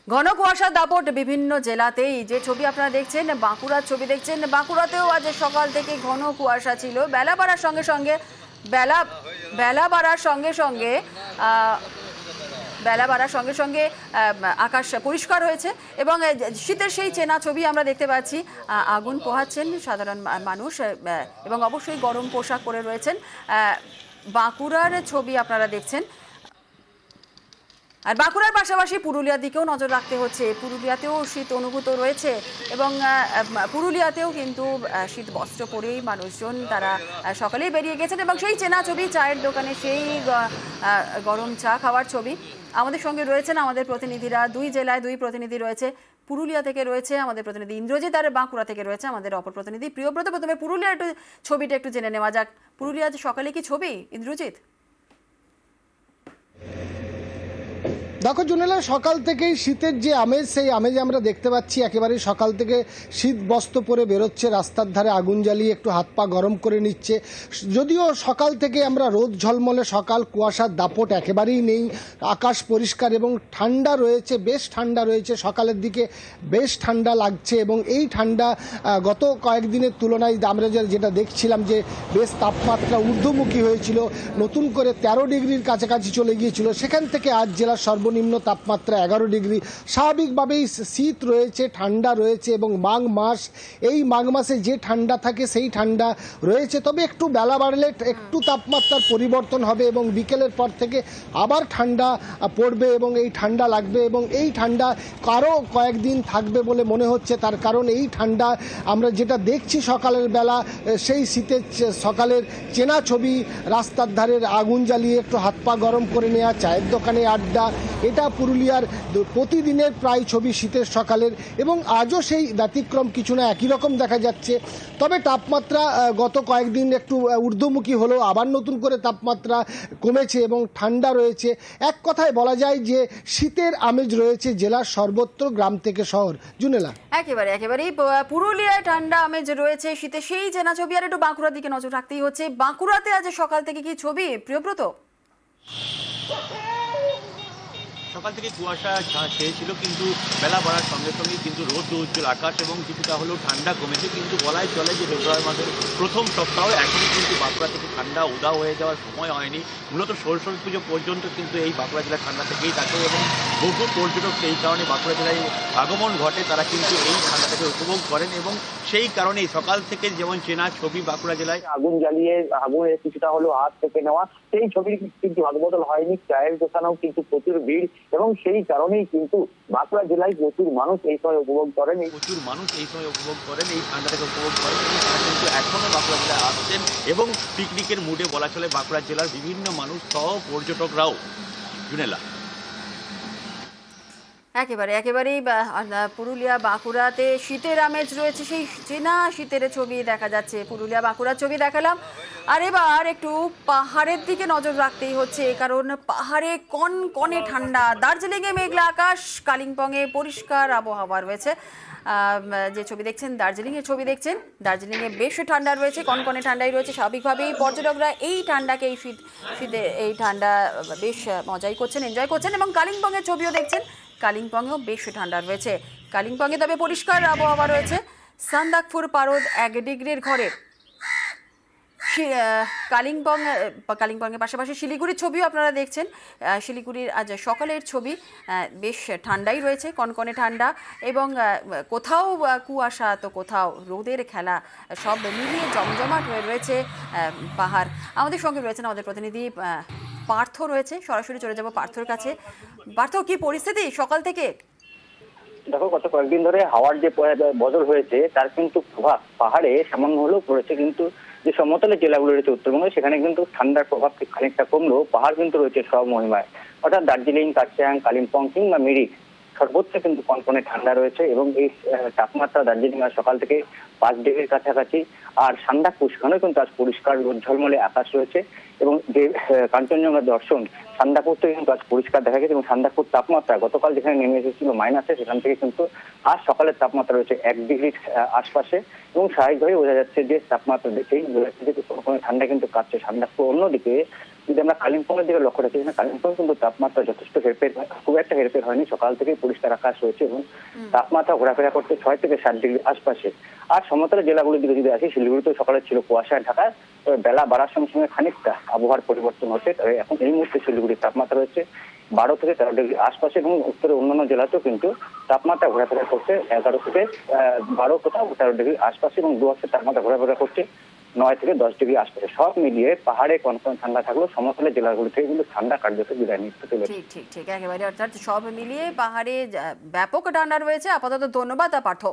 ঘন কুয়াশার দাপট বিভিন্ন জেলাতেই। যে ছবি আপনারা দেখছেন, বাঁকুড়ার ছবি দেখছেন, বাঁকুড়াতেও আজ সকাল থেকে ঘন কুয়াশা ছিল। বেলা বাড়ার সঙ্গে সঙ্গে বেলা বেলা বাড়ার সঙ্গে সঙ্গে আহ, বেলা বাড়ার সঙ্গে সঙ্গে আকাশ পরিষ্কার হয়েছে এবং শীতের সেই চেনা ছবি আমরা দেখতে পাচ্ছি। আগুন পোহাচ্ছেন সাধারণ মানুষ এবং অবশ্যই গরম পোশাক পরে রয়েছেন। বাঁকুড়ার ছবি আপনারা দেখছেন। আর বাঁকুড়ার পাশাপাশি পুরুলিয়ার দিকেও নজর রাখতে হচ্ছে। পুরুলিয়াতেও শীত অনুভূত রয়েছে এবং পুরুলিয়াতেও কিন্তু শীত বস্ত্র পরেই মানুষজন তারা সকালেই বেরিয়ে গেছেন এবং সেই চেনা ছবি, চায়ের দোকানে সেই গরম চা খাওয়ার ছবি। আমাদের সঙ্গে রয়েছেন আমাদের প্রতিনিধিরা, দুই জেলায় দুই প্রতিনিধি রয়েছে। পুরুলিয়া থেকে রয়েছে আমাদের প্রতিনিধি ইন্দ্রজিৎ, আর বাঁকুড়া থেকে রয়েছে আমাদের অপর প্রতিনিধি প্রিয়ব্রত। প্রথমে পুরুলিয়ার একটু ছবিটা একটু জেনে নেওয়া যাক। পুরুলিয়ার সকালে কি ছবি, ইন্দ্রজিৎ? দেখো জুনেলা, সকাল থেকেই শীতের যে আমেজ, সেই আমেজ আমরা দেখতে পাচ্ছি। একেবারেই সকাল থেকে শীত বস্ত্র পরে বেরোচ্ছে, রাস্তার ধারে আগুন জ্বালিয়ে একটু হাত পা গরম করে নিচ্ছে। যদিও সকাল থেকে আমরা রোদ ঝলমলে সকাল, কুয়াশার দাপট একেবারেই নেই, আকাশ পরিষ্কার এবং ঠান্ডা রয়েছে, বেশ ঠান্ডা রয়েছে। সকালের দিকে বেশ ঠান্ডা লাগছে এবং এই ঠান্ডা গত কয়েকদিনের তুলনায় আমরা যেটা দেখছিলাম যে বেশ তাপমাত্রা ঊর্ধ্বমুখী হয়েছিল, নতুন করে 13 ডিগ্রির কাছাকাছি চলে গিয়েছিল। সেখান থেকে আজ জেলার সর্বনিম্ন তাপমাত্রা 11 ডিগ্রি। স্বাভাবিকভাবেই শীত রয়েছে, ঠান্ডা রয়েছে এবং মাঘ মাস, এই মাঘ মাসে যে ঠান্ডা থাকে সেই ঠান্ডা রয়েছে। তবে একটু বেলা বাড়লে একটু তাপমাত্রার পরিবর্তন হবে এবং বিকেলের পর থেকে আবার ঠান্ডা পড়বে এবং এই ঠান্ডা লাগবে এবং এই ঠান্ডা আরও কয়েকদিন থাকবে বলে মনে হচ্ছে। তার কারণ এই ঠান্ডা আমরা যেটা দেখছি সকালের বেলা, সেই শীতের সকালের চেনা ছবি, রাস্তার ধারের আগুন জ্বালিয়ে একটু হাত পা গরম করে নেওয়া, চায়ের দোকানে আড্ডা, এটা পুরুলিয়ার প্রতিদিনের প্রায় ছবি শীতের সকালের। এবং আজও সেই ব্যতিক্রম কিছু না, একই রকম দেখা যাচ্ছে। তবে তাপমাত্রা গত কয়েকদিন একটু ঊর্ধ্বমুখী হলেও আবার নতুন করে তাপমাত্রা কমেছে এবং ঠান্ডা রয়েছে। এক কথায় বলা যায় যে শীতের আমেজ রয়েছে জেলার সর্বত্র, গ্রাম থেকে শহর। জুনেলা, একেবারেই পুরুলিয়ায় ঠান্ডা আমেজ রয়েছে, শীতে সেই চেনা ছবি। আর একটু বাঁকুড়ার দিকে নজর রাখতেই হচ্ছে। বাঁকুড়াতে আজ সকাল থেকে কি ছবি, প্রিয়ব্রত? সকাল থেকে কুয়াশা ছেয়েছিল, কিন্তু বেলা বাড়ার সঙ্গে সঙ্গে কিন্তু রোদ উজ্জ্বল আকাশ এবং কিছুটা হলেও ঠান্ডা কমেছে। কিন্তু বলাই চলে যে ফেব্রুয়ারি মাসের প্রথম সপ্তাহ, এখনই কিন্তু বাঁকুড়া থেকে ঠান্ডা উদা হয়ে যাওয়ার সময় হয়নি। মূলত সরস্বতী পুজো পর্যন্ত কিন্তু এই বাঁকুড়া জেলা ঠান্ডা থেকেই থাকে এবং বহু পর্যটক এই কারণে বাঁকুড়া জেলায় আগমন ঘটে, তারা কিন্তু এই ঠান্ডাটাকে উপভোগ করেন এবং সেই কারণেই সকাল থেকে যেমন চেনা ছবি বাঁকুড়া জেলায় আগুন জ্বালিয়ে আগুনের কিছুটা হলেও হাত থেকে নেওয়া, সেই ছবির কিন্তু বদল হয়নি। চায়ের দোকানেও কিন্তু প্রচুর ভিড় এবং সেই কারণেই কিন্তু বাঁকুড়া জেলায় প্রচুর মানুষ এই সময় উপভোগ করেন। এই ঠান্ডাটাকে উপভোগ করেন এবং তারা কিন্তু এখনো বাঁকুড়া জেলায় আসছেন এবং পিকনিকের মুডে বলা চলে বাঁকুড়া জেলার বিভিন্ন মানুষ সহ পর্যটকরাও। জুনেলা, একেবারেই পুরুলিয়া বাঁকুড়াতে শীতের আমেজ রয়েছে, সেই চেনা শীতের ছবি দেখা যাচ্ছে। পুরুলিয়া বাঁকুড়ার ছবি দেখালাম। আর এবার একটু পাহাড়ের দিকে নজর রাখতেই হচ্ছে, কারণ পাহাড়ে কনকনে ঠান্ডা। দার্জিলিংয়ে মেঘলা আকাশ, কালিম্পংয়ে পরিষ্কার আবহাওয়া রয়েছে। যে ছবি দেখছেন, দার্জিলিংয়ের ছবি দেখছেন। দার্জিলিংয়ে বেশ ঠান্ডা রয়েছে, কনকনে ঠান্ডাই রয়েছে। স্বাভাবিকভাবেই পর্যটকরা এই ঠান্ডাকে, এই শীতে এই ঠান্ডা বেশ মজাই করছেন, এনজয় করছেন। এবং কালিম্পংয়ের ছবিও দেখছেন, কালিম্পংয়েও বেশ ঠান্ডা রয়েছে। কালিম্পংয়ে তবে পরিষ্কার আবহাওয়া রয়েছে। সান্দাকফু পারদ 1 ডিগ্রির ঘরে। কালিম্পংয়ের পাশাপাশি শিলিগুড়ির ছবিও আপনারা দেখছেন। শিলিগুড়ির আজ সকালের ছবি, বেশ ঠান্ডাই রয়েছে, কনকনে ঠান্ডা এবং কোথাও কুয়াশা তো কোথাও রোদের খেলা, সব মিলিয়ে জমজমাট হয়ে রয়েছে পাহাড়। আমাদের সঙ্গে রয়েছেন আমাদের প্রতিনিধি পার্থ রয়েছে, সরাসরি চলে যাব পার্থর কাছে। পার্থ, কি পরিস্থিতি সকাল থেকে? দেখো, গত কয়েকদিন ধরে হাওয়ার যে বদল হয়েছে তার কিন্তু প্রভাব পাহাড়ে সামান্য হলেও পড়েছে, কিন্তু যে সমতলের জেলাগুলো রয়েছে উত্তরবঙ্গে সেখানে কিন্তু ঠান্ডার প্রভাব খানিকটা কমলেও পাহাড় কিন্তু রয়েছে সব মহিমায়। অর্থাৎ দার্জিলিং, কার্শিয়াং, কালিম্পং কিংবা মিরিক সর্বোচ্চ কিন্তু কনকনে ঠান্ডা রয়েছে এবং এই তাপমাত্রা দার্জিলিং আর সকাল থেকে 5 ডিগ্রির কাছাকাছি। আর সান্দাকফু, সেখানেও কিন্তু আজ পরিষ্কার রোদ ঝলমলে আকাশ রয়েছে এবং যে কাঞ্চনজঙ্ঘা দর্শন, সান্দাকফু থেকে কিন্তু আজ পরিষ্কার দেখা গেছে এবং সান্দাকফুর তাপমাত্রা গতকাল যেখানে নেমে এসেছিল মাইনাসে, সেখান থেকে কিন্তু আজ সকালের তাপমাত্রা রয়েছে 1 ডিগ্রির আশপাশে এবং স্বাভাবিকভাবেই বোঝা যাচ্ছে যে তাপমাত্রা দেখেই বোঝা যাচ্ছে যে কোনো ঠান্ডা কিন্তু কাটছে সান্দাকফু। অন্যদিকে যদি আমরা কালিম্পংয়ের দিকে লক্ষ্য রাখি, এখানে কালিম্পং কিন্তু তাপমাত্রা যথেষ্ট হেরফের, খুব একটা হেরফের হয়নি। সকাল থেকেই পরিষ্কার আকাশ রয়েছে এবং তাপমাত্রা ঘোরাফেরা করতে 6 থেকে 7 ডিগ্রি আশপাশে। আর সমতল জেলাগুলির দিকে যদি আসি, শিলিগুড়িতে সকালে ছিল কুয়াশায় ঢাকা, তবে বেলা বাড়ার সঙ্গে সঙ্গে খানিকটা আবহাওয়ার পরিবর্তন হচ্ছে। তবে এখন এই মুহূর্তে শিলিগুড়ির তাপমাত্রা রয়েছে 12 থেকে 13 ডিগ্রি আশপাশে এবং উত্তরের অন্যান্য জেলাতেও কিন্তু তাপমাত্রা ঘোরাফেরা করছে 11 থেকে 12 কোথাও 13 ডিগ্রি আশপাশে এবং দুয়ার্সের তাপমাত্রা ঘোরাফেরা করছে 9 থেকে 10 ডিগ্রি আশপাশে। সব মিলিয়ে পাহাড়ে কনকনে ঠান্ডা থাকলেও সমতলের জেলাগুলি থেকে কিন্তু ঠান্ডা কার্যত বিদায় নিতে চলেছে। ঠিক ঠিক ঠিক একেবারে, অর্থাৎ সব মিলিয়ে পাহাড়ে ব্যাপক ঠান্ডা রয়েছে। আপাতত ধন্যবাদ পার্থ।